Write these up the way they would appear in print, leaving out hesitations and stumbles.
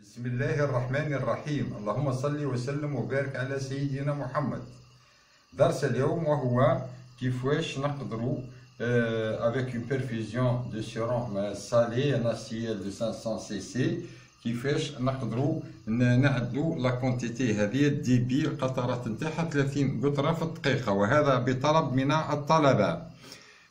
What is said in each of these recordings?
بسم الله الرحمن الرحيم. اللهم صل وسلم وبارك على سيدنا محمد. درس اليوم وهو كيفاش نقدروا avec une perfusion de sérum salé NaCl de 500 cc كيفاش نقدروا نعدلوا لا كونتيتي هذه الديبي القطرات نتاعها 30 قطره في الدقيقه، وهذا بطلب من الطلبه.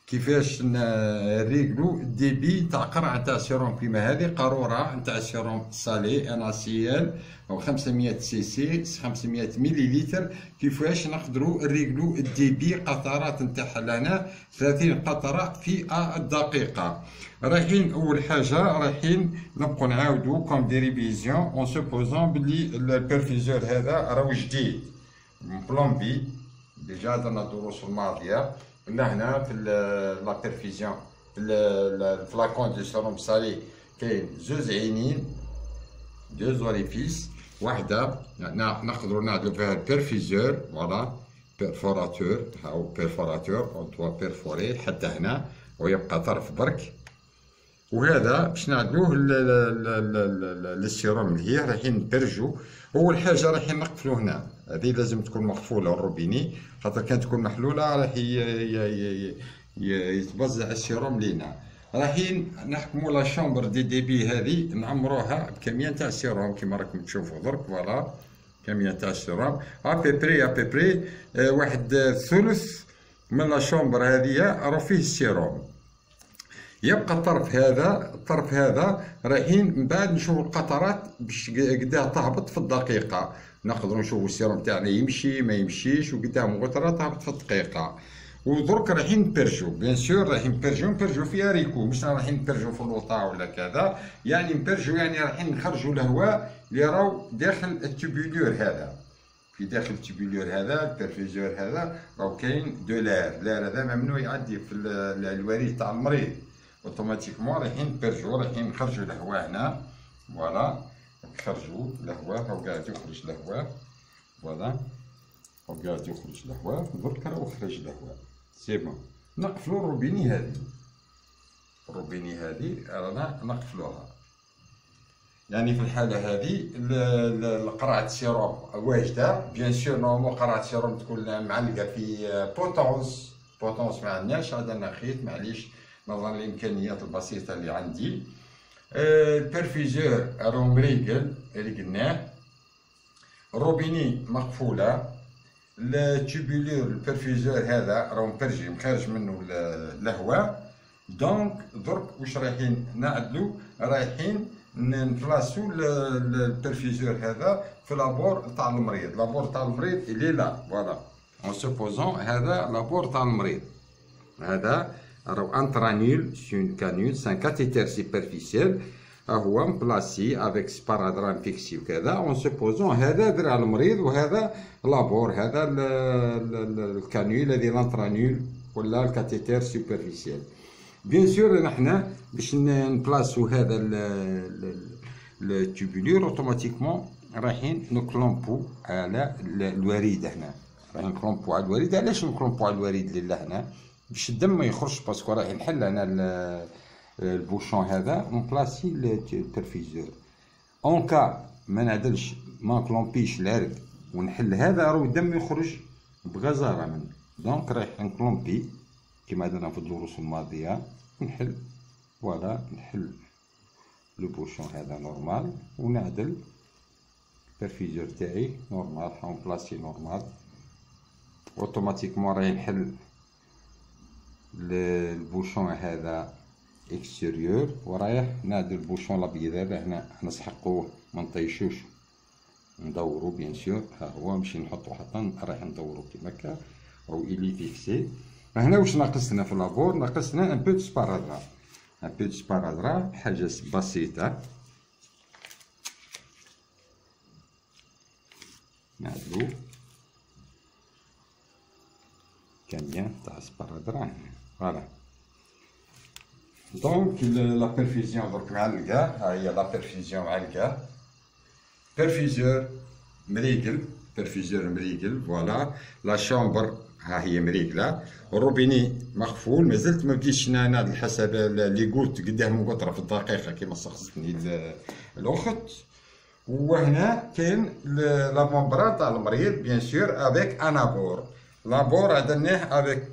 كيفاش نريقلو الديبي تاع قرعه تاع سيروم كيما هذه قاروره نتاع سيروم سالي NaCl او 500 سي 500 مليلتر. كيفاش نقدروا نريقلو الديبي قطرات نتاعها لهنا 30 قطره في الدقيقه. رايحين اول حاجه رايحين نبقوا نعاودوا كوم دي ريفيزيون اون سوبوزون بلي البرفيزور هذا راهو جديد بلومبي. ديجا درنا الدروس الماضيه قلنا هنا في لا بيرفيزيون في الفلاكون دو سيروم سالي كاين زوج عينين دو زوريفيس، واحده نقدروا نعدلوا فيها البيرفيزور فوالا بيرفوراتور او بيرفوراتور او توا بيرفوري حتى هنا ويبقى طرف برك، وهذا باش نعدلوه للسيروم اللي هي رايحين نبرجو. اول حاجه رايحين نقفلو هنا، هذه لازم تكون مقفوله الروبيني، خاطر كان تكون محلوله راح يتوزع السيروم لينا. رايحين نحكموا لا شومبر دي ديبي هذه نعمروها بكميه تاع السيروم كيما راكم تشوفوا درك فوالا كميه تاع السيروم ابيبري واحد ثلث من لا شومبر هذه راهو فيه السيروم. يبقى الطرف هذا رايحين من بعد نشوفوا القطرات باش قداه تهبط في الدقيقه، نقدروا نشوفوا السيروم تاعنا يمشي ما يمشيش وقدام قطره تهبط في الدقيقه. ودرك رايحين نبرجو بيان سور رايحين نبرجو فيها ريكو، مش رايحين نبرجو في اللوطا ولا كذا، يعني نبرجو يعني رايحين نخرجوا الهواء اللي راهو داخل التوبولور هذا. في داخل التوبولور هذا البرفيزور هذا راهو كاين دو لار هذا ممنوع يعدي في الوريد تاع المريض. اوتوماتيكمون رايحين نبرجو رايحين نخرجوا الهواء هنا فوالا، نخرجوا الهواء راهو قاعد يخرج الهواء فوالا، راهو قاعد يخرج الهواء درك راهو خرج الهواء سي بون. نقفلوا الروبيني هذه رانا نقفلوها، يعني في الحاله هذه قرعه السيروم واجده بيان سور. نورمال قرعه السيروم تكون معلقه في بوتونس ما عندناش، عندنا خيط معليش نظرا للامكانيات البسيطه اللي عندي. البرفيزور راهو مريقل ريقلناه، الروبيني مقفوله، التوبولور البرفيزور هذا راهو مبرجي مخرج منه الهواء. دونك درك واش رايحين نعدلو، رايحين نبلاصو البرفيزور هذا في لابور تاع المريض. لابور تاع المريض اللي لا فوالا اون سوبوزون هذا لابور تاع المريض، هذا راهو انترانيول سي اون كانيول سان كاتيتير سوبرفيسيال هو مبلاسي افيك سبارادران فيكسي وكذا. اون سوبوزون هذا درع المريض وهذا لابور، هذا الكانيول هذه لانترانيول ولا الكاتيتير سوبرفيسيال. بيان سور نحنا باش نبلاسو هذا التوبولور اوتوماتيكمون رايحين نكلومبو على الوريد هنا، رايحين نكلومبو على الوريد. علاش نكلومبو على الوريد اللي هنا؟ باش الدم ما يخرجش، باسكو رايح نحل انا البوشون هذا ونبلاسي البرفيزور. اون كا ما نعدلش ما نكلومبيش العرق ونحل هذا راهو الدم يخرج بغزاره منه. دونك رايح نكلومبي كيما درنا في الدروس الماضيه، نحل فوالا نحل لو بوشون هذا نورمال ونعدل البرفيزور تاعي نورمال نبلاسي نورمال. اوتوماتيكمون راهي نحل البوشون هذا اكستيريور ورايح نعدل البوشون الابيض هذا هنا نسحقوه ما نطيشوش ندورو بيان سور. ها هو نمشي نحطو حتى رايح ندورو كيما هكا او الي فيكسي. هنا واش ناقصنا في لابور؟ ناقصنا ان بو دو سبارادرا، حاجه بسيطه نعدلو كميه تاع سبارادرا فوالا. دونك لا بيرفيزيون درك معلقه، ها هي لا بيرفيزيون معلقه، بيرفيزور مريقل فوالا. لا شومبر ها هي مريقله، الروبيني مقفول مازلت ما بديتش نعدل حسب لي قلت قداه من قطره في الدقيقه كيما استخلصتني الاخت. وهنا كاين لافونبرا تاع المريض بيان سور افيك انابور. لابور درناه افيك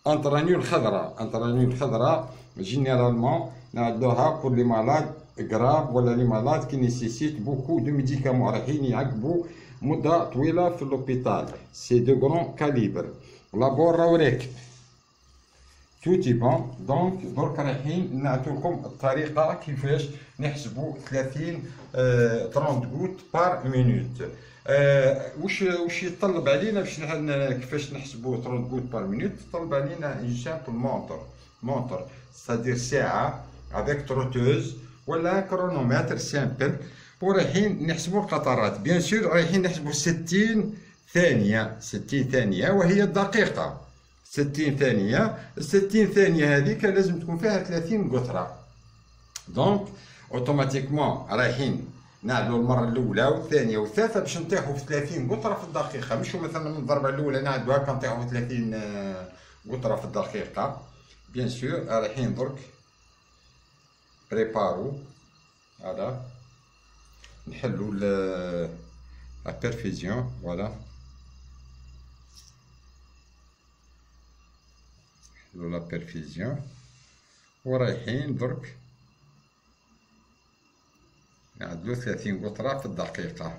انترانيول الخضراء. انترانيول الخضراء جينيرالمون نعدوها بور لي مالاد غراف ولا لي مالاد كي نيسيسيت بوكو دو ميديكامون رايحين يعقبوا مده طويله في لوبيتال. سي دو غران كاليبر. لابور راهو راكب توتي بون. دونك درك رايحين نعطيكم الطريقه كيفاش نحسبوا 30 غوت بار مينوت. واش يطلب علينا باش كيفاش نحسبوا 30 غوت بار مينوت؟ يطلب علينا ان سامبل مونتر سادير ساعه افيك تروتوز ولا كرونومتر سامبل، ورايحين نحسبوا القطرات. بيان سور رايحين نحسبوا 60 ثانيه، 60 ثانيه وهي الدقيقه. 60 ثانيه، 60 ثانيه هذيك لازم تكون فيها 30 قطره. دونك اوتوماتيكمون رايحين نعدلوا المره الاولى والثانيه والثالثه باش نطيحوا في 30 قطره في الدقيقه، مش مثلا من الضربه الاولى نعدوا هكا نطيحوا في 30 قطره في الدقيقه. بيان سور رايحين درك بريبارو هذا نحلوا لا بيرفيزيون. فوالا نحلوا لا بيرفيزيون ورايحين درك نعدلو 30 قطرة في الدقيقة.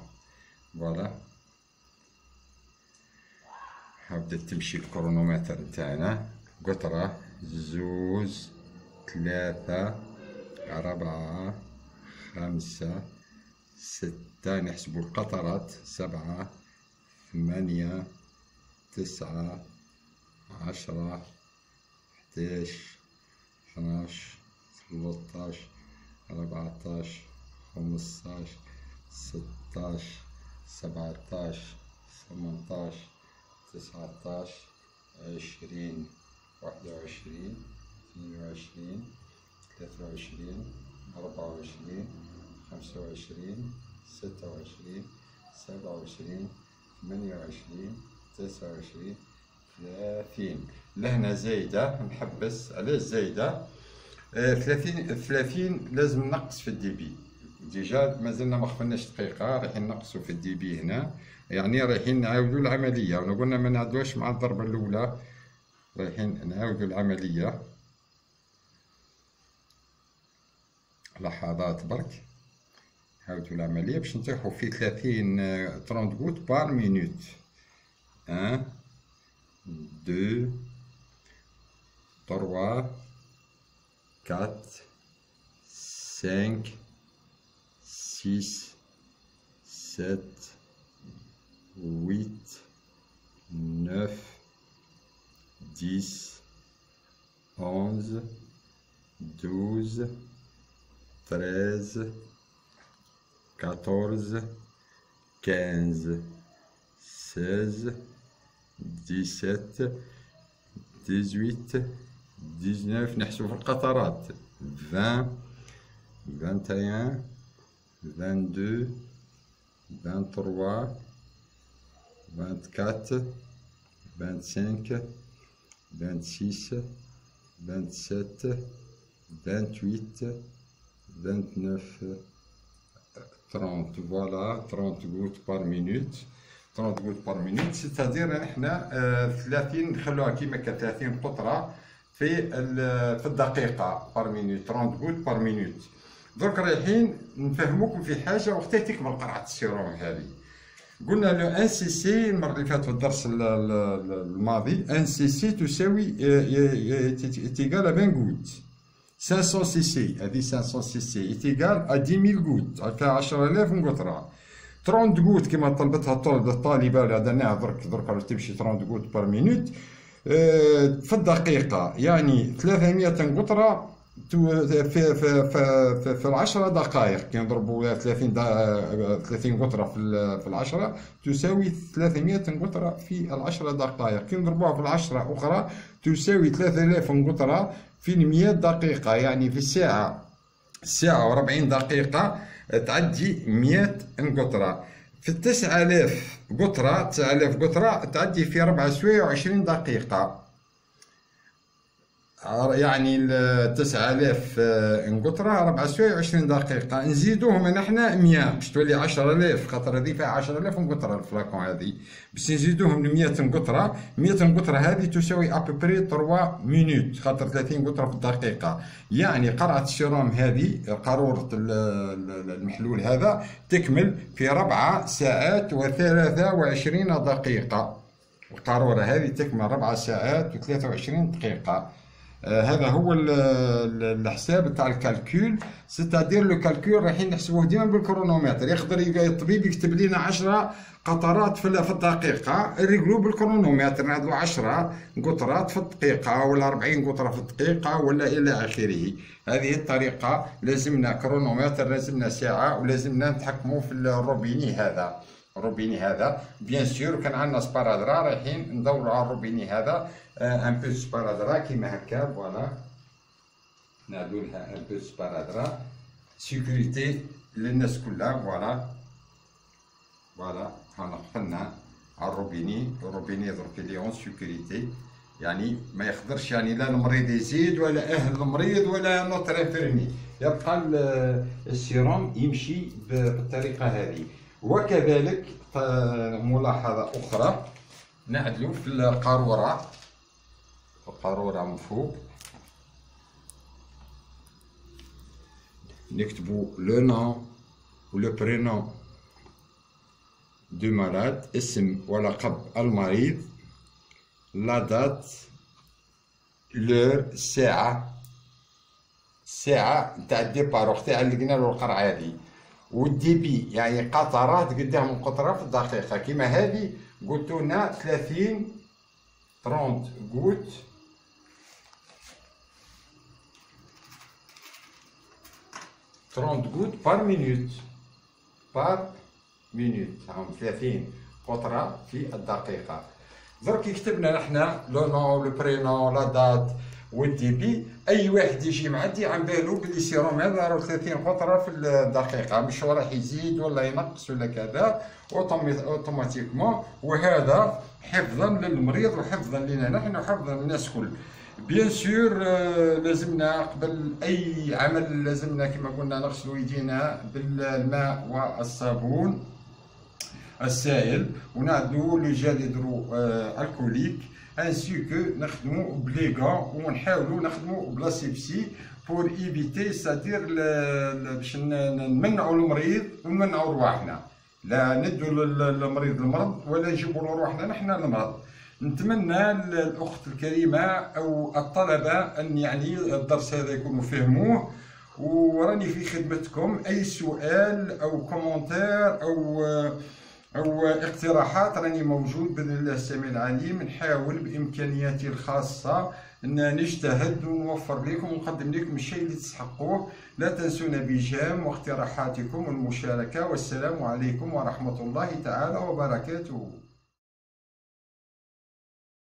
فوالا بدات تمشي الكرونومتر نتاعنا. قطرة، زوز، 3، 4، 5، 6. نحسبو القطرات 7، 8، 9، 10، 11، 12، 13، 14، 15، 16، 17، 18، 19، 20، 21، 22، 23، 24، 25، 26، 27، 28، 29، 30. لهنا زايدة نحبس. علاش زايدة؟ 30 لازم نقص في الديبي. ديجا مازلنا ما خفناش دقيقة، رايحين نقصوا في الديبي هنا، يعني رايحين نعاودوا العملية. قلنا ما نعدوهاش مع الضربة الأولى، رايحين نعاودوا العملية. لحظات برك نعاودوا العملية باش نطيحوا في 30 غوت بار مينوت. 1، 2، 3، 4، 5، 6، 7، 8، 9، 10، 11، 12، 13، 14، 15، 16، 17، 18، 19. نحسب في القطرات 20، 21، 22، 23، 24، 25، 26، 27، 28، 29، 30. فوالا 30 غوت بار مينوت. 30 غوت بار مينوت سيتادير نحنا 30 نخلوها كيما كا 30 قطرة في الدقيقة بار مينوت. 30 غوت بار مينوت. درك رايحين نفهموكم في حاجة وقتها تكمل قرعة السيروم هذه. قلنا لو ان سي سي المرة اللي فاتت في الدرس الماضي، ان سي سي تساوي تيغال 20 غوت. 500 سي سي، هذه 500 سي سي تيغال ا 10000 غوت، فيها 10000 قطرة. 30 غوت كما طلبتها الطالبة ولا درناها درك راح تمشي 30 غوت بار مينوت في الدقيقة، يعني 300 قطرة في 10 دقائق. كي نضربوا 30 قطرة في 10 تساوي 300 قطرة في 10 دقائق. كي نضربوها في 10 أخرى تساوي 3000 قطرة في 100 دقيقة، يعني في الساعة و40 دقيقة تعدي 100 قطرة. في 9000 قطرة تعدي في 4 سوايع و20 دقيقة. يعني 9000 انقطرة 4 سوايع و20 دقيقة. نزيدوهم نحنا 100 باش تولي 10000، خاطر هذه فيها 10000 انقطرة الفلاكون هذه، باش نزيدوهم ل 100 انقطرة. 100 انقطرة هذه تساوي ابري 3 مينوت، خاطر 30 انقطرة في الدقيقة. يعني قرعة السيروم هذه، قارورة المحلول هذا، تكمل في 4 ساعات و23 دقيقة. القارورة هذه تكمل 4 ساعات و23 دقيقة. هذا هو الحساب تاع الكالكول، سيتادير لو كالكول رايحين نحسبوه ديما بالكرونومتر. يقدر الطبيب يكتب لنا 10 قطرات في الدقيقة، نريقلو بالكرونومتر، نعدلو 10 قطرات في الدقيقة ولا 40 قطرة في الدقيقة ولا إلى آخره. هذه الطريقة لازمنا كرونومتر، لازمنا ساعة، ولازمنا نتحكمو في الروبيني هذا. الروبيني هذا بيان سور كان عندنا سبارادرا رايحين ندورو على الروبيني هذا. ان بو سبارادرا كيما هكا، فوالا نعدو لها ان بو سبارادرا سيكوريتي للناس كلها. فوالا فوالا هانا قفلنا على الروبيني. الروبيني درك لي اون سيكوريتي، يعني ما يقدرش يعني لا المريض يزيد ولا اهل المريض ولا نوتر انفيرمي، يبقى السيروم يمشي بالطريقه هذه. وكذلك ملاحظة أخرى، نعدلو في القارورة، من فوق نكتبو لو نون و لو برينون دو مالاد، اسم ولقب المريض، لا دات، لور، الساعة نتاع الديبار، وقتها علقنالو القرعة هذه، والديبي يعني قطرات قدام قطرة في الدقيقة. كيما هذه قلتولنا 30 غوت، 30 غوت بار مينوت، هم 30 قطرة في الدقيقة. درك كتبنا نحنا لو نون، لو برينون، لا دات والديبي. اي واحد يجي معدي عن بالو بلي سيروم هذا راه 30 قطره في الدقيقه، مش راح يزيد ولا ينقص ولا كذا اوتوماتيكمون. وهذا حفظا للمريض وحفظا لنا نحن وحفظا للناس كل. بيان سور لازمنا قبل اي عمل لازمنا كما قلنا نغسلوا يدينا بالماء والصابون السائل، ونعدو لو جيل هيدرو الكوليك، ainsi que نخدمو بلي غون ونحاولو نخدمو بلاسيبسي بور ايفيتي، سادير باش نمنعو المريض ونمنعو رواحنا، لا ندو للمريض المرض ولا نجيبو رواحنا نحنا المرض. نتمنى الاخت الكريمه او الطلبه ان يعني الدرس هذا يكونوا فهموه، وراني في خدمتكم. اي سؤال او كومنتير أو اقتراحات راني موجود بإذن الله السميع العليم. نحاول بإمكانياتي الخاصة أن نجتهد ونوفر لكم ونقدم لكم الشيء اللي تستحقوه. لا تنسونا بجام واقتراحاتكم والمشاركة، والسلام عليكم ورحمة الله تعالى وبركاته.